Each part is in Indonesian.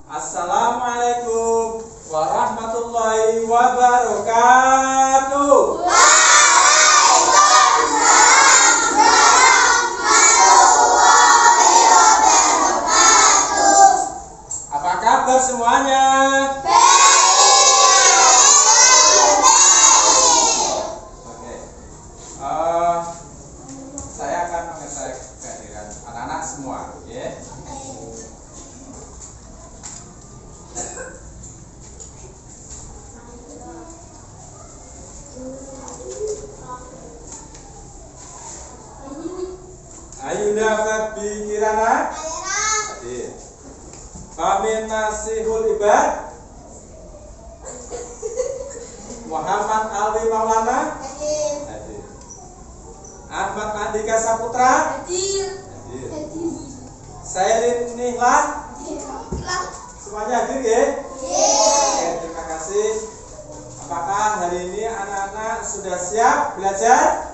Assalamualaikum warahmatullahi wabarakatuh. Waalaikumsalam warahmatullahi wabarakatuh. Apa kabar semuanya? Oke. Saya akan mengecek kehadiran anak-anak semua, oke? Ayunda Fabi Kirana hadir. Amin Nasihul Ibad Muhammad Alwi Maulana hadir. Ahmad Andika Saputra hadir. Sailin Nihlan semuanya hadir ya? Oke, terima kasih. Apakah hari ini anak-anak sudah siap belajar?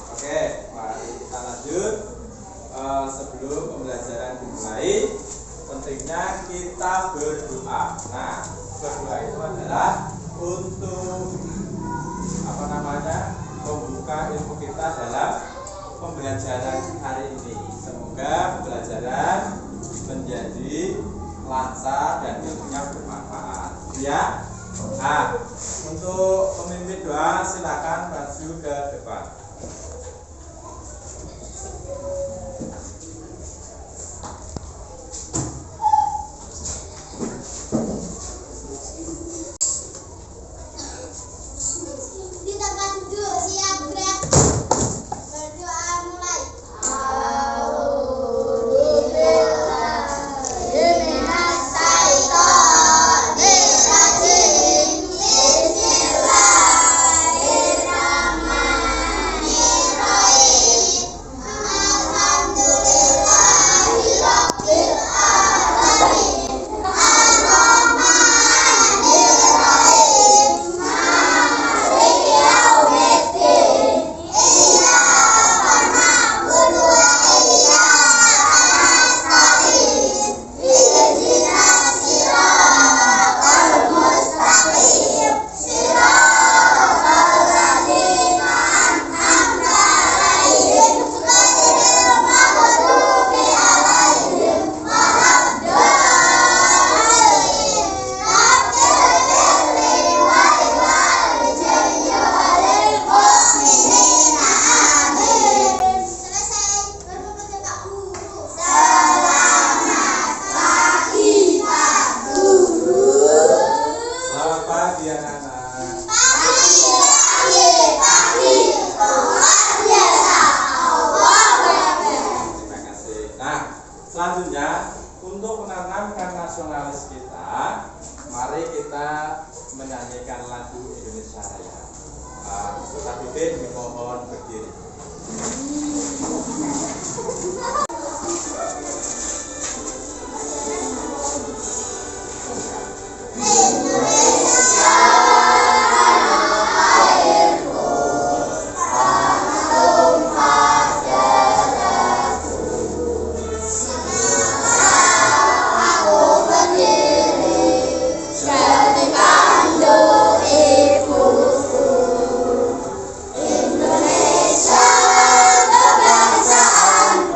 Oke, mari kita lanjut. Sebelum pembelajaran dimulai, pentingnya kita berdoa. Nah, berdoa itu adalah untuk membuka ilmu kita dalam pembelajaran hari ini. Semoga pembelajaran menjadi lancar dan ilmunya bermanfaat. Ya. Nah, untuk pemimpin doa silakan maju ke depan. Selanjutnya, untuk menanamkan nasionalis kita, mari kita menyanyikan lagu Indonesia Raya. Peserta didik dimohon berdiri. Indonesia, kebangsaan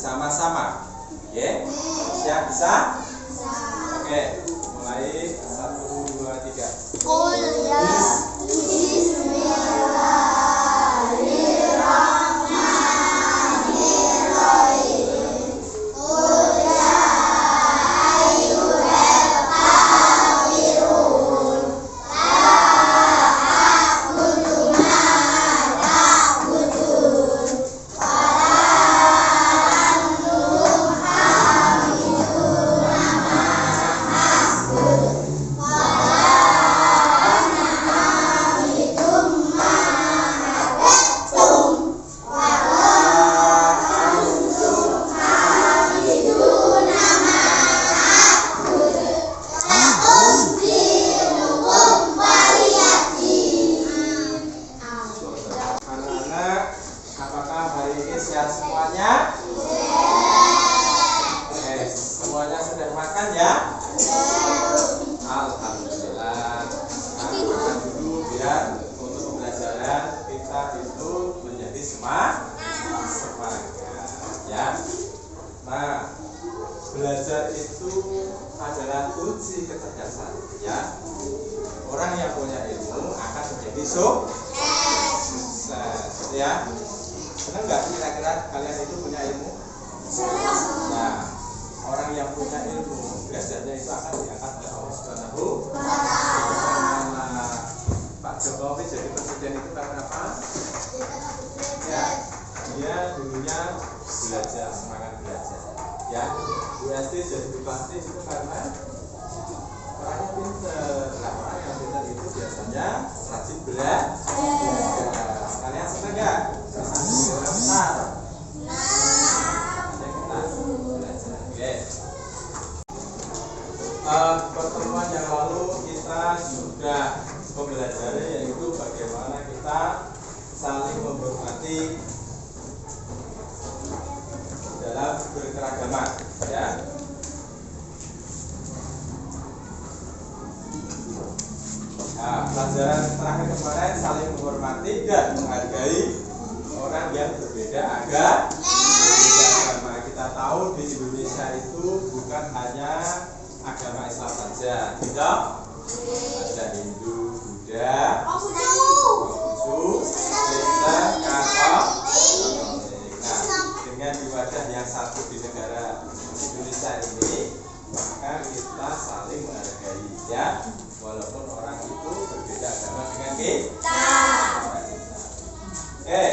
bersama-sama. Oke, siap bisa? Oke, mulai 1, 2, 3. Semuanya? Oke, semuanya sudah makan ya? Alhamdulillah. Nah, makan dulu biar untuk pembelajaran kita itu menjadi semangat ya. Nah, belajar itu adalah uji kecerdasan ya. Orang yang punya ilmu akan menjadi sukses ya. Senang nggak kira-kira kalian itu punya ilmu? Nah, orang yang punya ilmu biasanya itu akan diangkat oleh Allah Subhanahu wa Ta'ala. Pak Jokowi jadi presiden itu karena apa? Ya, dia dulunya belajar, semangat belajar. Ya, Bu Esti jadi bupati itu karena orangnya pintar. Nah, orang yang pintar itu biasanya rajin belajar. Kalian senang nggak? Pertemuan yang lalu kita sudah mempelajari yaitu bagaimana kita saling menghormati dalam berkeragaman ya. Nah, pelajaran terakhir kemarin saling menghormati dan menghargai orang yang berbeda agama. Kita tahu di Indonesia itu bukan hanya agama Islam saja, tidak? Ada Hindu, Buddha, Konghucu, Kristen, Katolik. Nah, dengan di wadah yang satu di negara Indonesia ini, maka kita saling menghargai ya, walaupun orang itu berbeda agama dengan kita. Oke,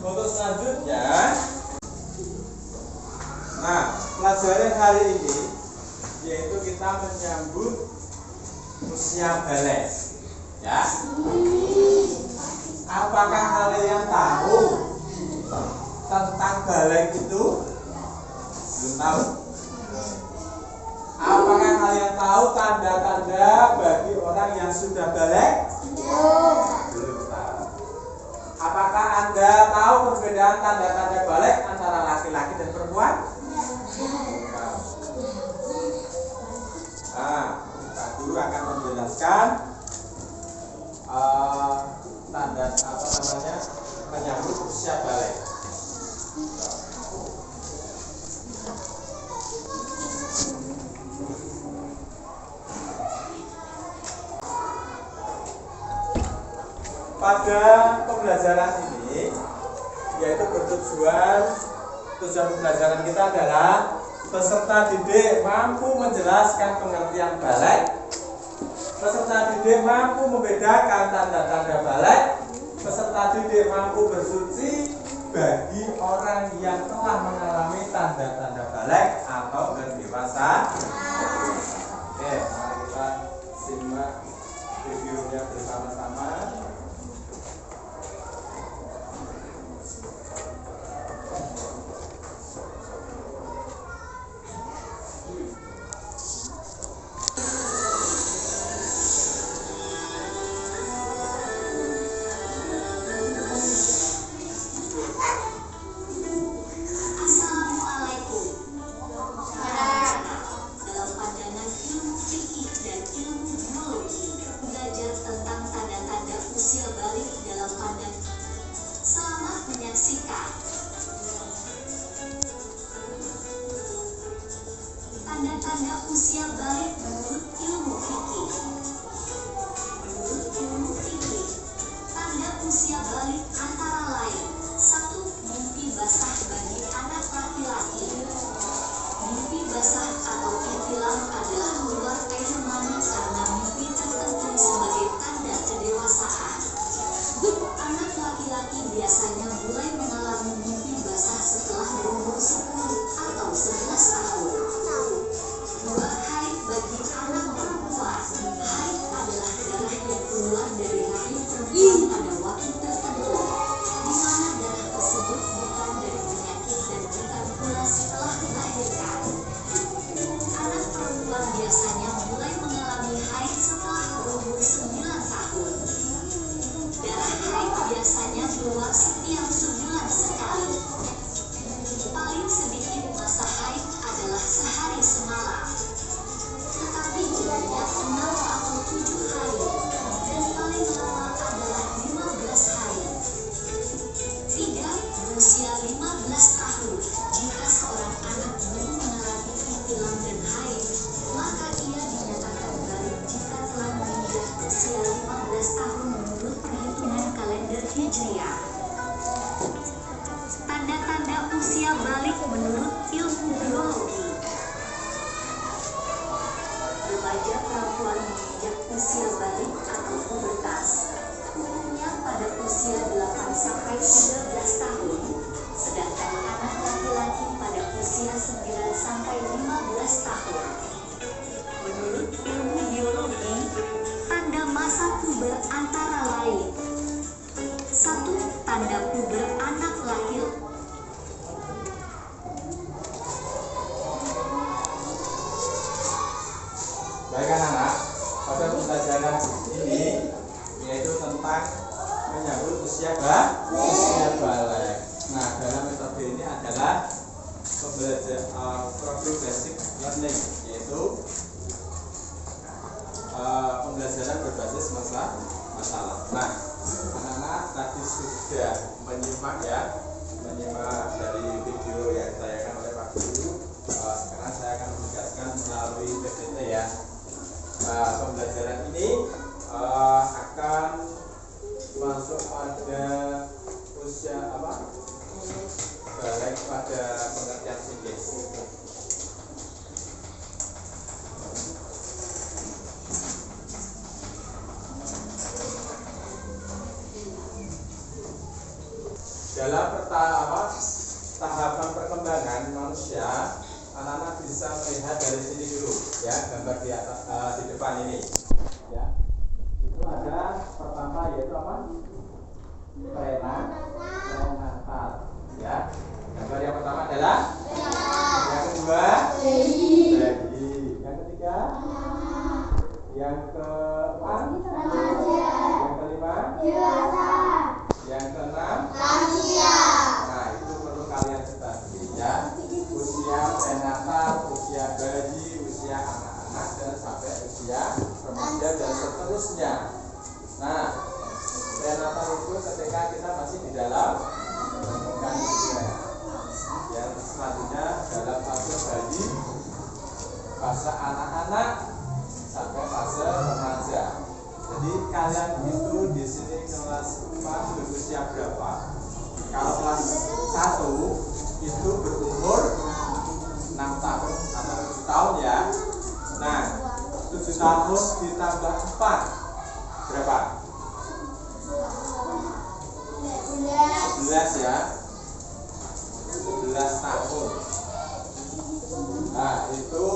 untuk selanjutnya, nah pelajaran hari ini yaitu kita menyambut usia balik ya. Apakah kalian tahu tentang balik itu? Belum tahu? Apakah kalian tahu tanda-tanda bagi orang yang sudah balik? Belum tahu. Apakah Anda tahu perbedaan tanda-tanda balik antara laki-laki dan perempuan? Nah, Pak Guru akan menjelaskan tanda menyambut usia balik. Pada pembelajaran ini, yaitu tujuan pembelajaran kita adalah peserta didik mampu menjelaskan pengertian balik, peserta didik mampu membedakan tanda-tanda balik, peserta didik mampu bersuci bagi orang yang telah mengalami tanda-tanda balik atau berdewasa. Oke, mari kita simak videonya bersama-sama. Dalam pandangan ilmu fikih dan ilmu biologi, belajar tentang tanda-tanda biasanya mulai mengalami mimpi basah setelah berumur 10 atau 11 tahun. 2. Haid bagi anak perempuan. Haid adalah darah yang keluar dari rahim perempuan pada waktu tertentu, di mana darah tersebut bukan dari penyakit dan bukan pula setelah dilahirkan. Anak perempuan biasanya mulai mengalami haid setelah berumur 9 tahun. Darah haid biasanya keluar setiap sebulan sekali. Paling sedikit masa haid adalah sehari semalam, tetapi umumnya 6 atau 7 hari, dan paling lama adalah 15 hari. 3. Berusia 15 tahun. Jika seorang anak belum mengalami ihtilam dan haid, maka ia dinyatakan balik jika telah menginjak usia 15 tahun menurut perhitungan kalender Hijriah. Tanda-tanda usia balik menurut ilmu biologi. Remaja perempuan menginjak usia balik atau pubertas umumnya pada usia 8-13 tahun, sedangkan anak laki-laki pada usia 9-15 tahun. Menurut ilmu biologi, tanda masa puber antara lain: 1. Tanda puber anak laki-laki. Baik anak-anak, pada pembelajaran ini yaitu tentang menyambut usia balik. Nah, dalam metode ini adalah progressive learning, yaitu pembelajaran berbasis masalah. Nah, anak-anak tadi sudah menyimak dari video yang ditanyakan oleh Pak Guru. Sekarang saya akan menegaskan melalui PPT ya. Pembelajaran ini akan masuk pada usia balik pada pengertian psikis. Dalam tahapan perkembangan manusia, anak-anak bisa melihat dari sini dulu ya, gambar di atas, di depan ini ya. Itu ada pertama yaitu prenatal ya. Gambar yang pertama adalah yang kedua bayi, yang ketiga yang keempat yang kelima dewasa, yang keenam lansia. Nah, itu perlu kalian ketahui ya. Usia prenatal, usia bayi, usia anak-anak, dan sampai usia remaja dan seterusnya. Nah, prenatal itu ketika kita masih di dalam kandungan. Yang selanjutnya dalam fase bayi, fase anak-anak, sampai fase remaja. Jadi kalian itu di sini kelas 4 berusia berapa? Kalau kelas 1 itu berumur 6 tahun atau 7 tahun ya. Nah, 7 tahun ditambah 4 berapa? 11 ya. 11 tahun. Nah, itu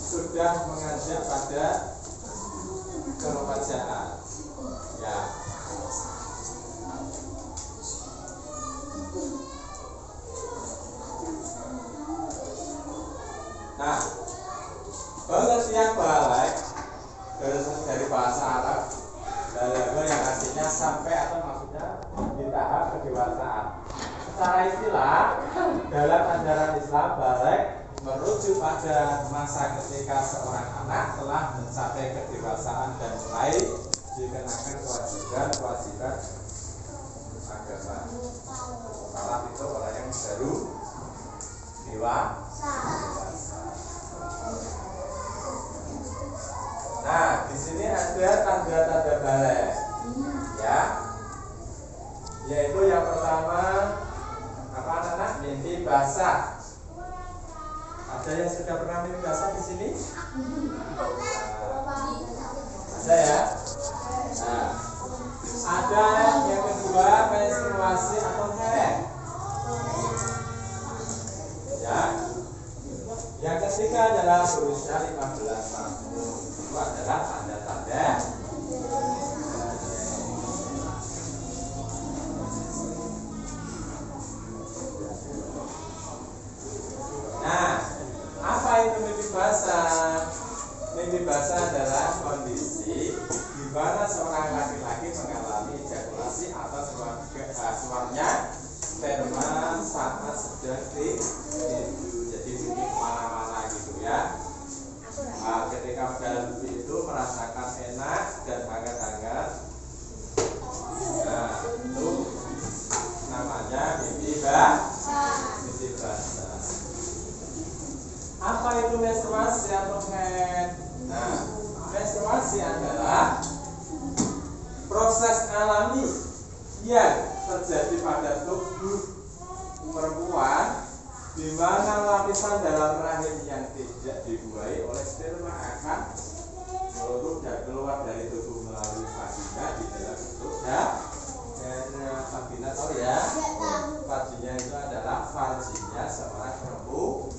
sudah mengajak pada keremajaan ya. Nah, pengertian balik dari bahasa Arab balaghah yang artinya sampai atau maksudnya di tahap kedewasaan. Secara istilah dalam ajaran Islam, balik merujuk pada masa ketika seorang anak telah mencapai kedewasaan dan mulai dikenakan kewajiban agama. Salah itu orang yang baru dewasa. Nah, di sini ada tanda-tanda balik, ya, yaitu yang pertama anak-anak mimpi basah. Ada yang sudah pernah mimpi basah di sini? Ada ya. Nah, ada yang kedua menstruasi. sudah berusia 15 tahun. Itu adalah tanda-tanda. Nah, apa itu mimpi basah? Mimpi basah adalah kondisi di mana seorang laki-laki mengalami ejakulasi atau keluarnya sperma saat sedang tidur. Jadi mimpi kemana-mana gitu ya. Ketika dalam mimpi itu merasakan enak dan hangat-hangat. Nah, itu namanya mimpi basah. Mimpi basah. Apa itu menstruasi atau haid? Nah, menstruasi adalah proses alami yang terjadi pada tubuh perempuan di mana lapisan dalam rahim yang tidak dibuahi oleh sperma akan meluruh dan keluar dari tubuh melalui vagina di dalam bentuk vagina. Tahu ya? Vagina itu adalah vagina seorang perempuan,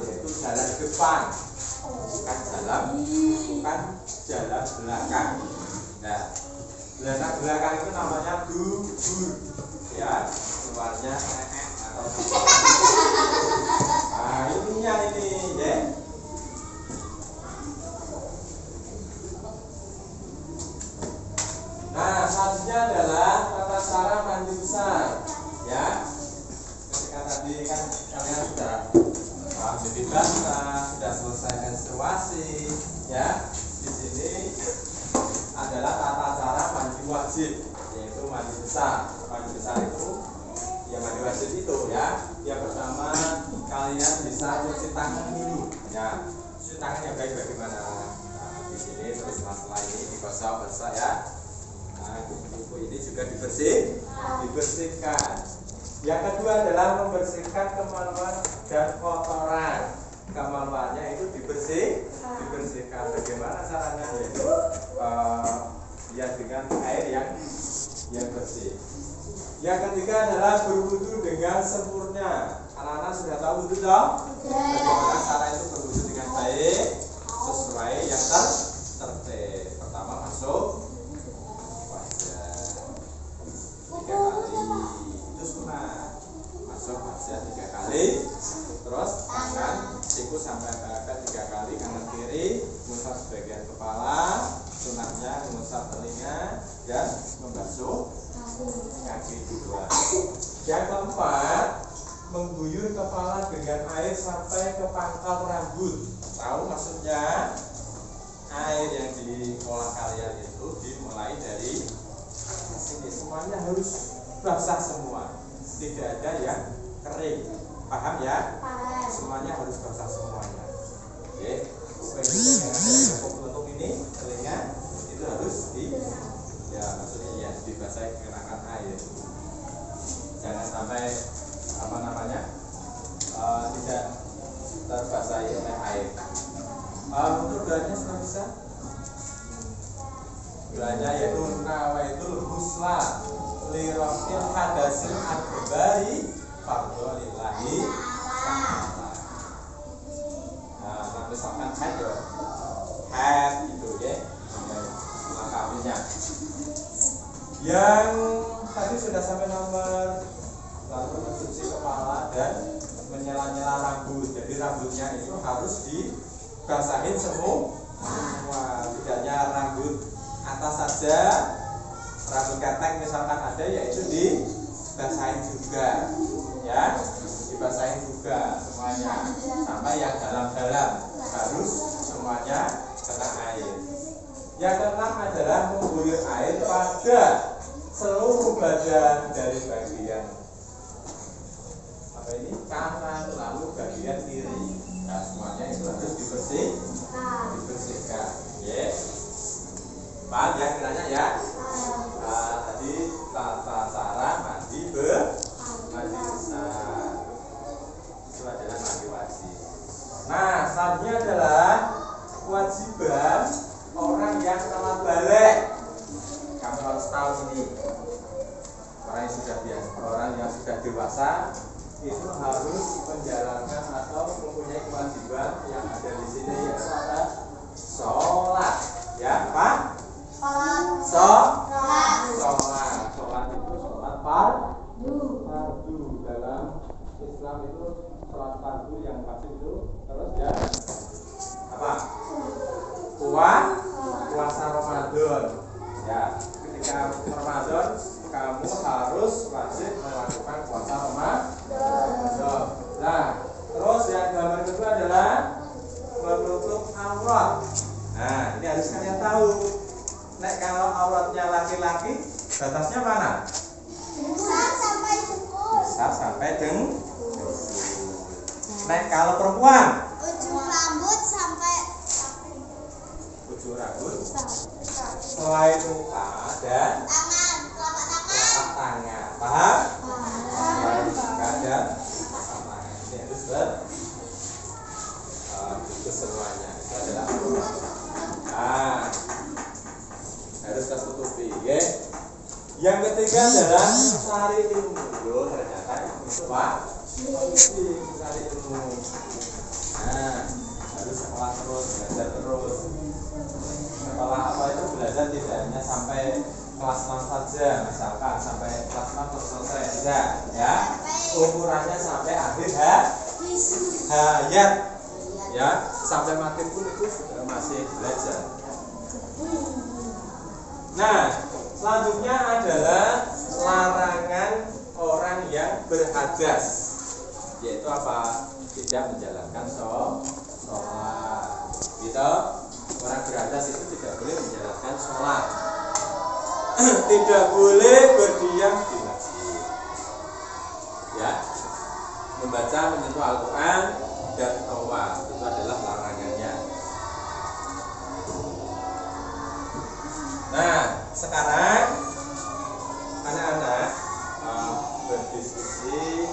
yaitu jalan depan, bukan jalan belakang. Nah, belakang itu namanya dubur, ya, keluarnya atau nah ininya ini ya. Nah, selanjutnya adalah tata cara mandi besar, ya. Ketika tadi kan kalian sudah jadi basah, sudah selesai menstruasi, ya. Di sini adalah tata cara mandi wajib, yaitu mandi besar. Mandi besar itu, ya mandi wajib itu ya. Yang pertama kalian bisa cuci tangan dulu, ya. Cuci tangan yang baik bagaimana? Nah, di sini terus masalah ini digosok basah ya. Nah, kuku ini juga dibersihkan. Yang kedua adalah membersihkan kemaluan dan kotoran. Kemaluannya itu dibersihkan. Bagaimana caranya? Yaitu ya dengan air yang bersih. Yang ketiga adalah berwudu dengan sempurna. Anak-anak sudah tahu wudu toh? Bagaimana cara itu berwudu dengan baik sesuai yang tertib. Pertama masuk wajah 3 kali, itu sunnah. Masuk wajah 3 kali, terus tangan siku sampai ke 3 kali, kanan kiri, mengusap sebagian kepala, sunnahnya mengusap telinga dan membasuh kaki juga. Yang keempat, mengguyur kepala dengan air sampai ke pangkal rambut. Tahu maksudnya? Air yang di kolam kalian itu dimulai dari sini, semuanya harus basah semua, tidak ada yang kering. Paham ya? Semuanya harus basah semuanya. Oke. Untuk ini telinga itu harus dibasahi kenakan air. Jangan sampai tidak terbasahi oleh air. Untuk doanya sudah bisa? Doanya yaitu nawaitul husla li rafil hadasil akbari fardholillahi ta'ala. Nah, misalkan haid itu ya, lengkapinya. Yang tadi sudah sampai nomor, lalu mencuci kepala dan menyela-nyela rambut. Jadi rambutnya itu harus dibasahin semua. Tidaknya rambut atas saja, rambut ketek misalkan ada, yaitu dibasahin juga, ya, dibasahin juga semuanya, sampai yang dalam-dalam harus semuanya kena air. Yang keenam adalah mengguyur air pada seluruh badan dari bagian kanan lalu bagian kiri. Nah, semuanya itu harus dibersihkan. Ya. Paham ya kiranya ya? Tadi tata cara mandi besar. Itu adalah mandi wajib. Nah, selanjutnya adalah kewajiban orang yang telah balik. Kamu harus tahu ini. Orang yang sudah biasa, orang yang sudah dewasa itu harus menjalankan atau mempunyai kewajiban yang ada di sini, yaitu ada sholat, ya Pak? Sholat itu sholat fardu. Dalam Islam itu sholat fardu yang pasti itu. Terus ya apa? Puasa Ramadan. Ya, ketika Ramadan kamu harus wajib melakukan puasa Ramadan. Nah, terus yang gambar kedua adalah menutup aurat. Nah, ini harus kalian tahu. Nek kalau auratnya laki-laki, batasnya mana? Besar sampai dengkul. Nek kalau perempuan, Ujung rambut sampai ujung rambut selain muka dan tangan, telapak tangan. telapak tangan. Paham? Selain muka dan telapak tangan. Ini harus itu semuanya. Itu adalah aurat. Nah, harus tertutupi, ya. Yang ketiga adalah mencari ilmu. Loh, ternyata itu Pak, penting mencari ilmu. Nah, harus sekolah terus, belajar terus. Sekolah apa itu belajar tidak hanya sampai kelas 6 saja, misalkan sampai kelas 6 terus selesai, tidak, ya. Ukurannya sampai akhir hayat, ya, sampai mati pun itu sudah masih belajar. Nah, selanjutnya adalah larangan orang yang berhadas, yaitu apa? Tidak menjalankan sholat. Gitu. Orang berhadas itu tidak boleh menjalankan sholat. Tidak boleh berdiam di masjid. Ya, membaca, menyentuh Al-Quran dan tawaf itu adalah larangannya. Nah, sekarang anak-anak berdiskusi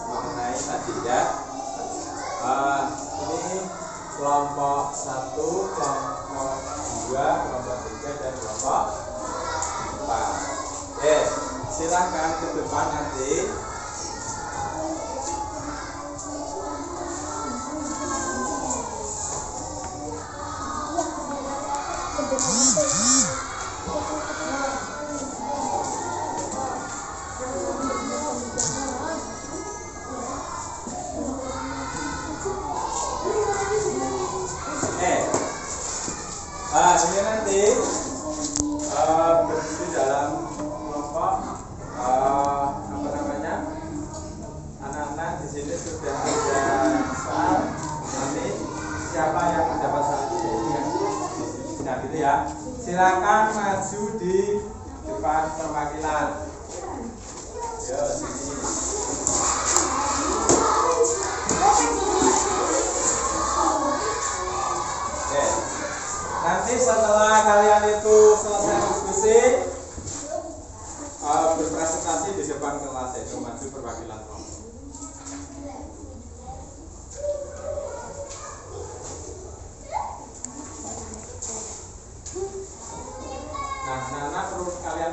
mengenai tadi ya. Ini kelompok 1, kelompok 2, kelompok 3 dan kelompok 4. Silakan ke depan nanti. Ini nanti berdiri dalam kelompok apa namanya, anak-anak di sini sudah ada soal. Nanti siapa yang mendapat soal itu yang nah gitu ya. Silakan maju di depan perwakilan. Yo sini. Nanti setelah kalian itu selesai diskusi, berpresentasi di depan kelas, itu maju perwakilan kelompok. Nah, anak-anak perlu kalian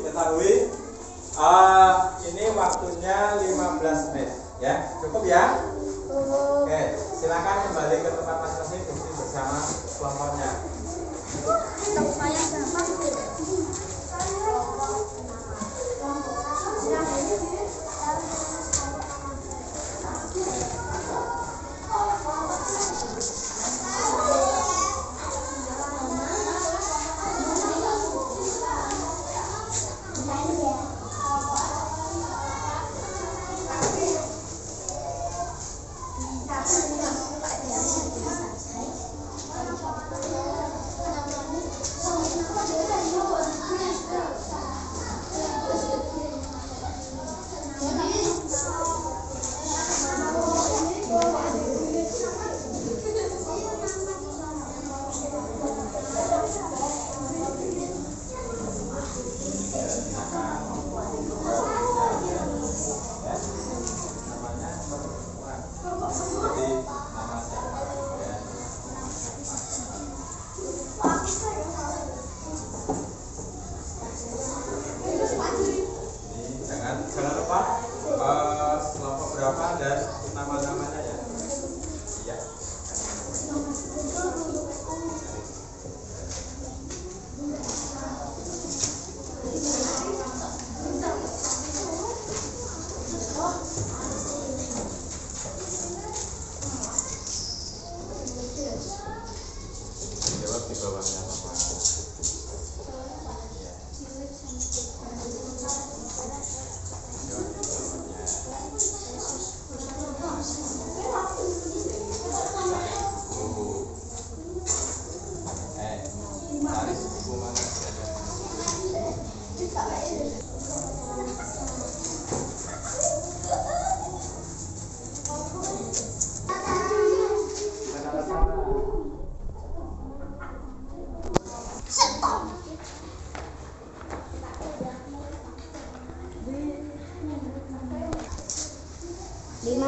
ketahui, ini waktunya 15 menit, ya, cukup ya? Oke, silakan kembali ke tempat masing-masing bersama kelompoknya.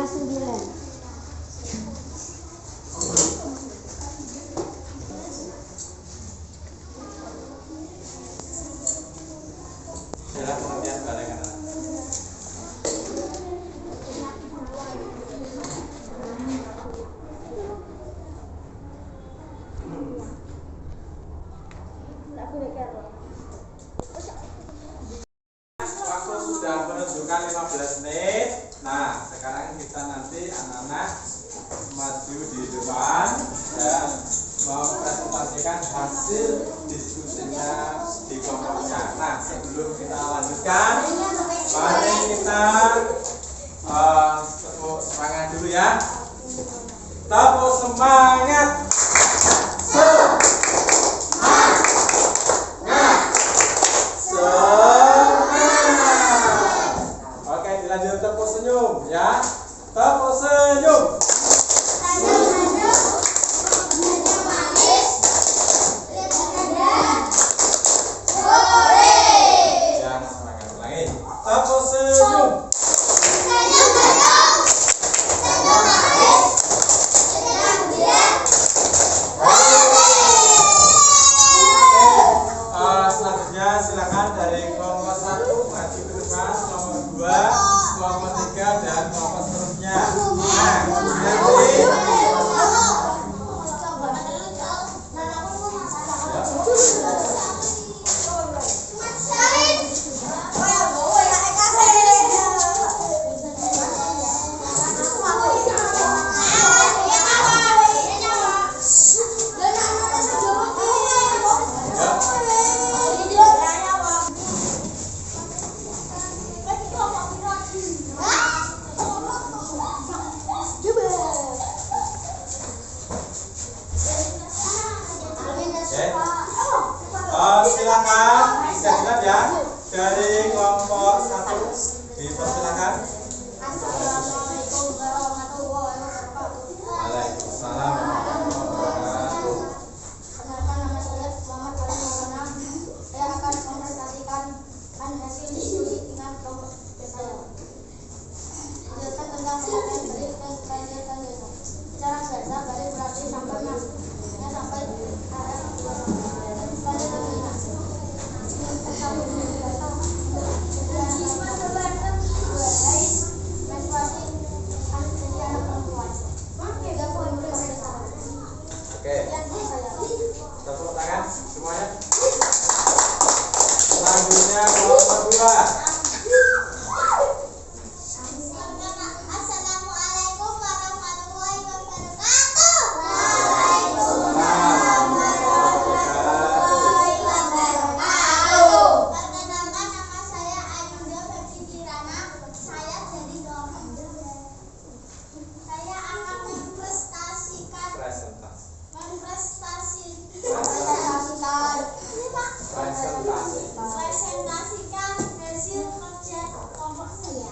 Silakan pengertian barengan. Waktu sudah menunjukkan 15 menit. Nah, sekarang kita nanti anak-anak maju di depan dan mempresentasikan hasil diskusinya di kelompoknya. Nah, sebelum kita lanjutkan, mari kita tepuk semangat dulu ya. Tepuk semangat. Oke, dilanjut tepuk senyum ya. Tepuk senyum. Yang semangat lagi. Tepuk senyum. Selanjutnya silakan dari kelompok 1 maju ke depan, kelompok 2, kelompok 3 dan kelompok seterusnya. Nah, nanti silakan siap-siap ya. Dari kelompok 1 dipersilakan. Assalamualaikum warahmatullahi wabarakatuh. Waalaikumsalam warahmatullahi wabarakatuh. Perkenalkan, nama saya Muhammad Ali Maulana. Saya akan mempresentasikan hasil diskusi dengan kelompok saya. Menjelaskan tentang pengertian baris dan tanda-tanda. Secara dasar baris berarti sampai masuknya sampai arah tanda-tanda. Oke, tepuk tangan semuanya. Selanjutnya kelompok 2. Assalamualaikum warahmatullahi wabarakatuh. Perkenalkan, nama saya Ayunda Ferdi Kirana. Saya dari kelompok 2. Saya akan mempresentasikan hasil kerja kelompok saya.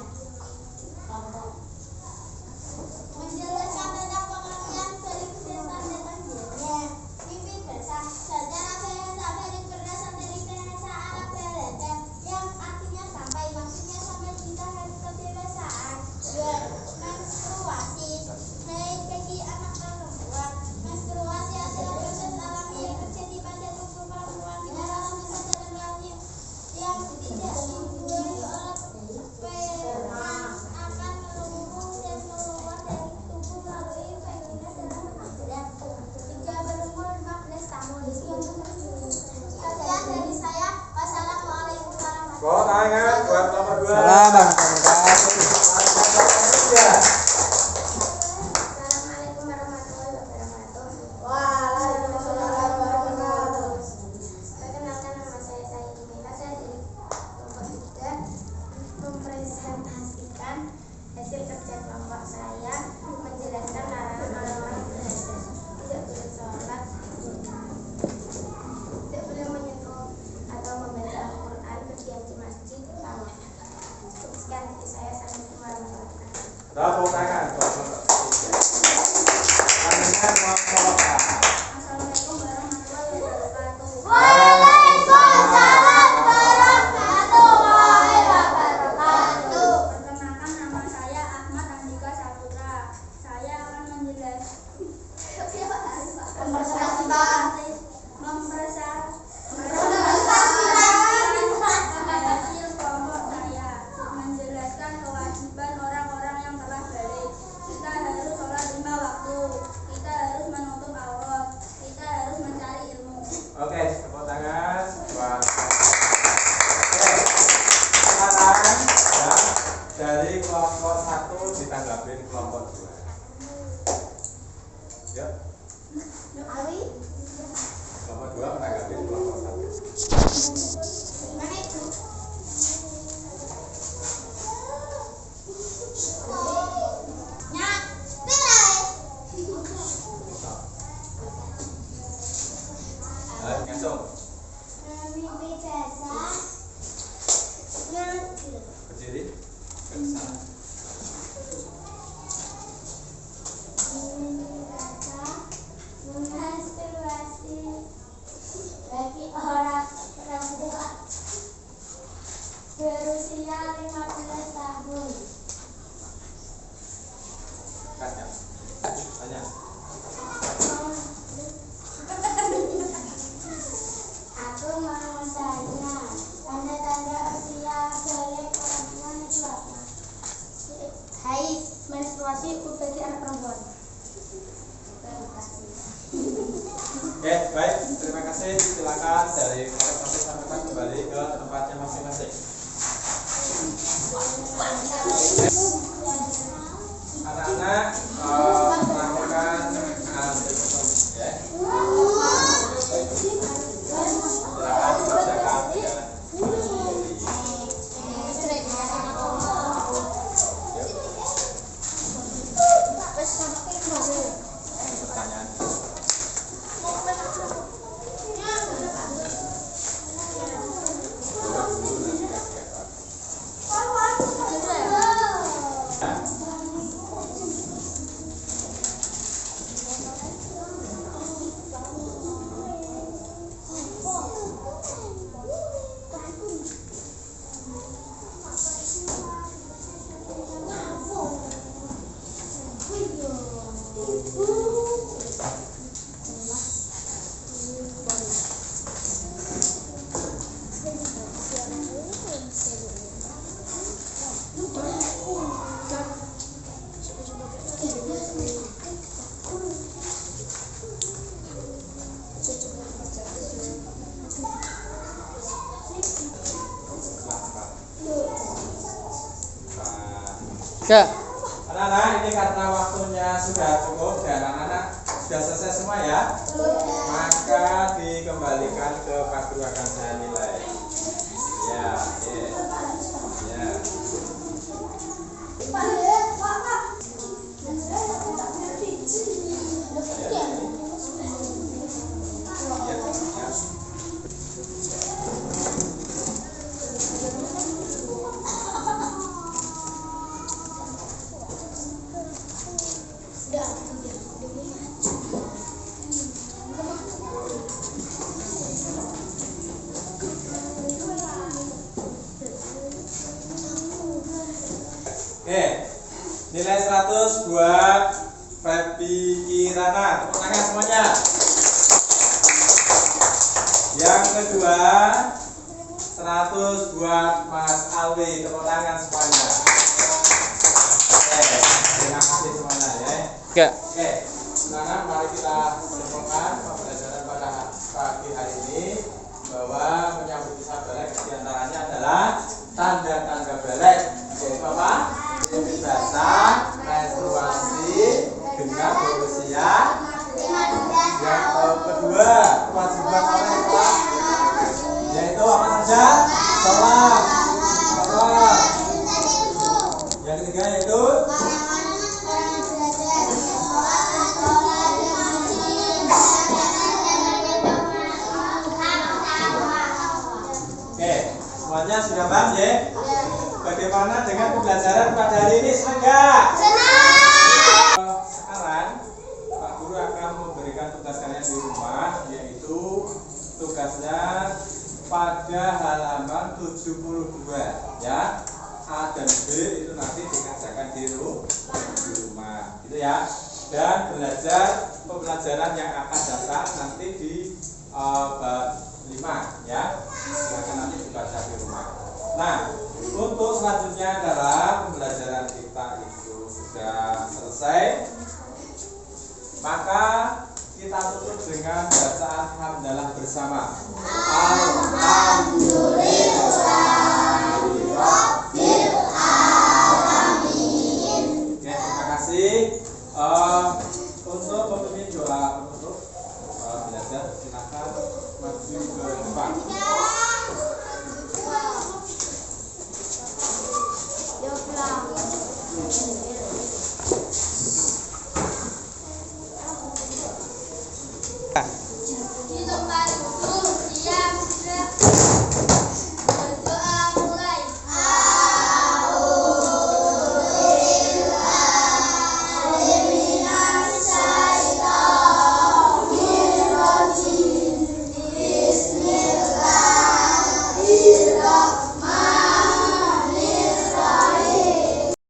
Menjelaskan tentang pengertian baris dan tanda-tandanya. Mimpi basah. Secara bahasa baris berasal dari bahasa Arab Belanda yang artinya sampai, maksudnya sampai kita hari kedewasaan. 2. Menstruasi. Baik bagi anak perempuan, menstruasi adalah proses alami yang terjadi pada tubuh perempuan di dalam kesadaran rahim yang tidak dibuai oleh sperma akan meluruh dan keluar dari tubuh melalui vagina dalam akhirat. 3. Berumur 15 tahun. Sekian dari saya. Wassalamualaikum warahmatullahi Tepuk tangan buat kelompok 2. Salam warahmatullahi Assalamualaikum warahmatullahi wabarakatuh. Waalaikumsalam warahmatullahi wabarakatuh. Perkenalkan, nama saya Sayyidina. Saya dari kelompok 3 mempresentasikan hasil kerja kelompok saya, menjelaskan larangan orang-orang belajar, tidak boleh sholat, tidak boleh menyentuh atau membaca Al-Quran, berdiam di masjid, tawaf. Sekian dari saya. Assalamualaikum warahmatullahi wabarakatuh. Tepuk tangan buat kelompok 3. Selanjutnya kelompok 4. Assalamualaikum warahmatullahi wabarakatuh. Waalaikumsalam warahmatullahi wabarakatuh. Perkenalkan, nama saya Ahmad Andika Saputra. dari kelompok 1 ditanggapin kelompok 2. Yuk. Kelompok 2 menanggapi kelompok 1. Mana itu? Ayo ngasong. Mimpi basah. Berdiri. Ke sana. Menstruasi bagi orang perempuan berusia 15 tahun. Tanya. Tanya. Aku mau tanya, tanda-tanda usia balik perempuan itu apa? Haid, menstruasi bagi anak perempuan. Oke, baik. Terima kasih. Silakan dari kelompok 1 sampaikan kembali ke tempatnya masing-masing. Anak-anak melakukan ya. Silakan kerjakan ya. Pertanyaan. Kak, Anak-anak, ini karena waktunya sudah cukup dan anak-anak sudah selesai semua ya, maka dikembalikan ke pas guru akan saya nilai. Ya, ya. Oke, nilai 100 buat Febi Kirana. Tepuk tangan semuanya. Yang kedua 100 buat Mas Alwi. Tepuk tangan semuanya. Oke, terima kasih semuanya ya. Kak. Oke, sekarang mari kita simpulkan pembelajaran pada pagi hari ini bahwa menyambut kisah balik diantaranya adalah tanda-tanda balik, yaitu apa? Mimpi basah, menstruasi, genap berusia. Yang kedua, kewajiban orang tua, yaitu apa saja? Sholat. Yang ketiga yaitu semuanya sudah paham ya? Bagaimana dengan pembelajaran pada hari ini? Senang nggak? Senang! Sekarang Pak Guru akan memberikan tugas kalian di rumah, yaitu tugasnya pada halaman 72 ya. A dan B itu nanti dikerjakan di rumah gitu ya. Dan belajar pembelajaran yang akan datang nanti di bab 5 ya. Silakan nanti dibaca di rumah. Nah, untuk selanjutnya adalah pembelajaran kita itu sudah selesai. Maka kita tutup dengan bacaan hamdalah bersama. Alhamdulillah. Hitung balik dulu, diam, gerak. Berdoa mulai.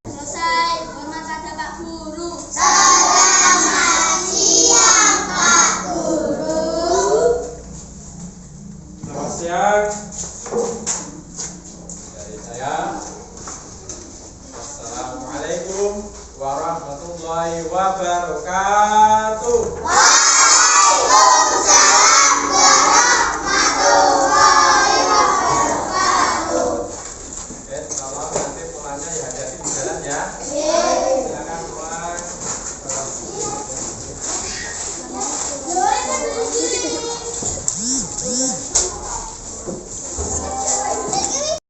Selesai, hormat pada Pak Guru. Selamat siang. Dari saya. Assalamualaikum warahmatullahi wabarakatuh. Oke, tolong nanti pulangnya hati-hati di jalan ya.